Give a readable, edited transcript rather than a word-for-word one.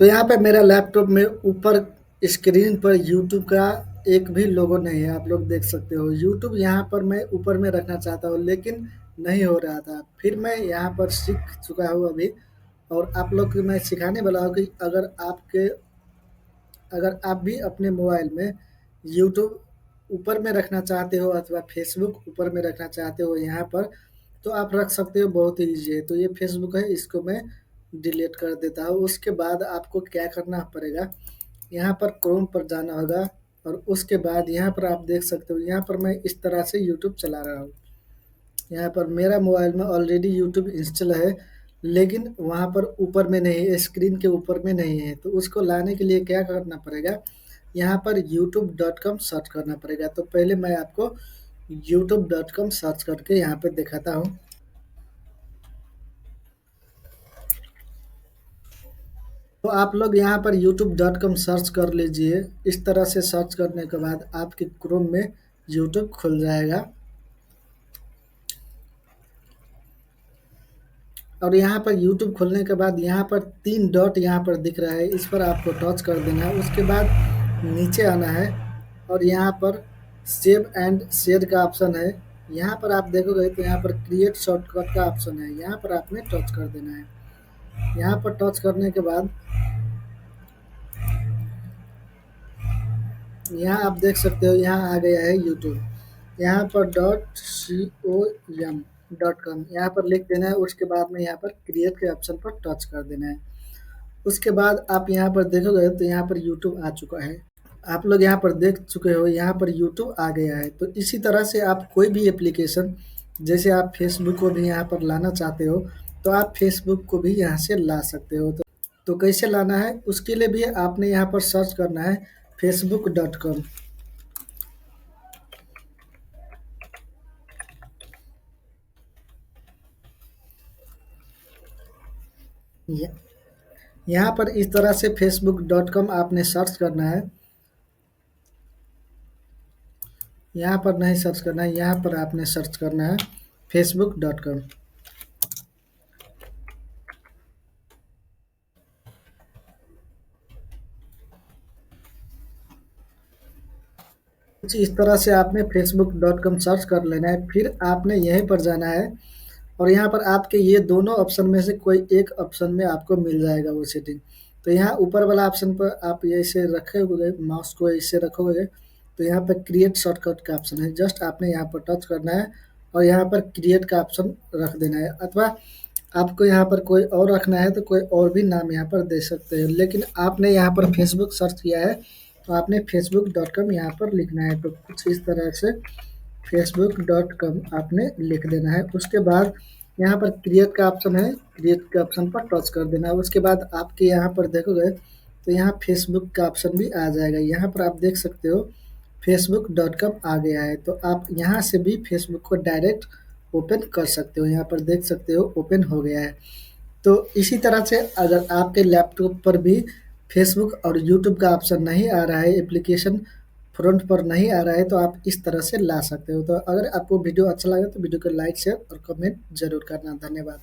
तो यहाँ पे मेरा लैपटॉप में ऊपर स्क्रीन पर यूट्यूब का एक भी लोगो नहीं है, आप लोग देख सकते हो। यूट्यूब यहाँ पर मैं ऊपर में रखना चाहता हूँ लेकिन नहीं हो रहा था। फिर मैं यहाँ पर सीख चुका हूँ अभी, और आप लोग को मैं सिखाने वाला हूँ कि अगर आप भी अपने मोबाइल में यूट्यूब ऊपर में रखना चाहते हो अथवा फेसबुक ऊपर में रखना चाहते हो यहाँ पर, तो आप रख सकते हो। बहुत ही ईज़ी है। तो ये फेसबुक है, इसको मैं डिलीट कर देता हूँ। उसके बाद आपको क्या करना पड़ेगा, यहाँ पर क्रोम पर जाना होगा और उसके बाद यहाँ पर आप देख सकते हो, यहाँ पर मैं इस तरह से यूट्यूब चला रहा हूँ। यहाँ पर मेरा मोबाइल में ऑलरेडी यूट्यूब इंस्टॉल है, लेकिन वहाँ पर ऊपर में नहीं है, स्क्रीन के ऊपर में नहीं है। तो उसको लाने के लिए क्या करना पड़ेगा, यहाँ पर youtube.com सर्च करना पड़ेगा। तो पहले मैं आपको youtube.com सर्च करके यहाँ पे दिखाता हूँ। तो आप लोग यहाँ पर youtube.com सर्च कर लीजिए। इस तरह से सर्च करने के बाद आपके क्रोम में यूट्यूब खुल जाएगा, और यहाँ पर यूट्यूब खुलने के बाद यहाँ पर 3 डॉट यहाँ पर दिख रहा है, इस पर आपको टच कर देना है। उसके बाद नीचे आना है और यहाँ पर सेव एंड शेयर का ऑप्शन है। यहाँ पर आप देखोगे तो यहाँ पर क्रिएट शॉर्टकट का ऑप्शन है, यहाँ पर आपने टच कर देना है। यहाँ पर टच करने के बाद यहाँ आप देख सकते हो, यहाँ आ गया है यूट्यूब। यहाँ पर .com यहाँ पर लिख देना है। उसके बाद में यहाँ पर क्रिएट के ऑप्शन पर टच कर देना है। उसके बाद आप यहाँ पर देखोगे तो यहाँ पर यूट्यूब आ चुका है। आप लोग यहाँ पर देख चुके हो, यहाँ पर यूट्यूब आ गया है। तो इसी तरह से आप कोई भी एप्लीकेशन, जैसे आप फेसबुक को भी यहाँ पर लाना चाहते हो, तो आप फेसबुक को भी यहाँ से ला सकते हो। तो कैसे लाना है, उसके लिए भी आपने यहाँ पर सर्च करना है facebook.com। यहाँ पर इस तरह से facebook.com आपने सर्च करना है। यहाँ पर नहीं सर्च करना है, यहाँ पर आपने सर्च करना है facebook.com। कुछ इस तरह से आपने facebook.com सर्च कर लेना है। फिर आपने यहीं पर जाना है और यहाँ पर आपके ये दोनों ऑप्शन में से कोई एक ऑप्शन में आपको मिल जाएगा वो सेटिंग। तो यहाँ ऊपर वाला ऑप्शन पर आप ऐसे रखोगे, माउस को ऐसे रखोगे तो यहाँ पर क्रिएट शॉर्टकट का ऑप्शन है। जस्ट आपने यहाँ पर टच करना है और यहाँ पर क्रिएट का ऑप्शन रख देना है, अथवा आपको यहाँ पर कोई और रखना है तो कोई और भी नाम यहाँ पर दे सकते हैं। लेकिन आपने यहाँ पर फेसबुक सर्च किया है तो आपने facebook.com यहाँ पर लिखना है। तो कुछ इस तरह से facebook.com आपने लिख देना है। उसके बाद यहाँ पर क्रिएट का ऑप्शन है, क्रिएट के ऑप्शन पर टच कर देना है। उसके बाद आपके यहाँ पर देखोगे तो यहाँ फेसबुक का ऑप्शन भी आ जाएगा। यहाँ पर आप देख सकते हो facebook.com आ गया है। तो आप यहाँ से भी फेसबुक को डायरेक्ट ओपन कर सकते हो। यहाँ पर देख सकते हो ओपन हो गया है। तो इसी तरह से अगर आपके लैपटॉप पर भी फेसबुक और यूट्यूब का ऑप्शन नहीं आ रहा है, एप्लीकेशन फ्रंट पर नहीं आ रहा है, तो आप इस तरह से ला सकते हो। तो अगर आपको वीडियो अच्छा लगे तो वीडियो को लाइक शेयर और कमेंट जरूर करना। धन्यवाद।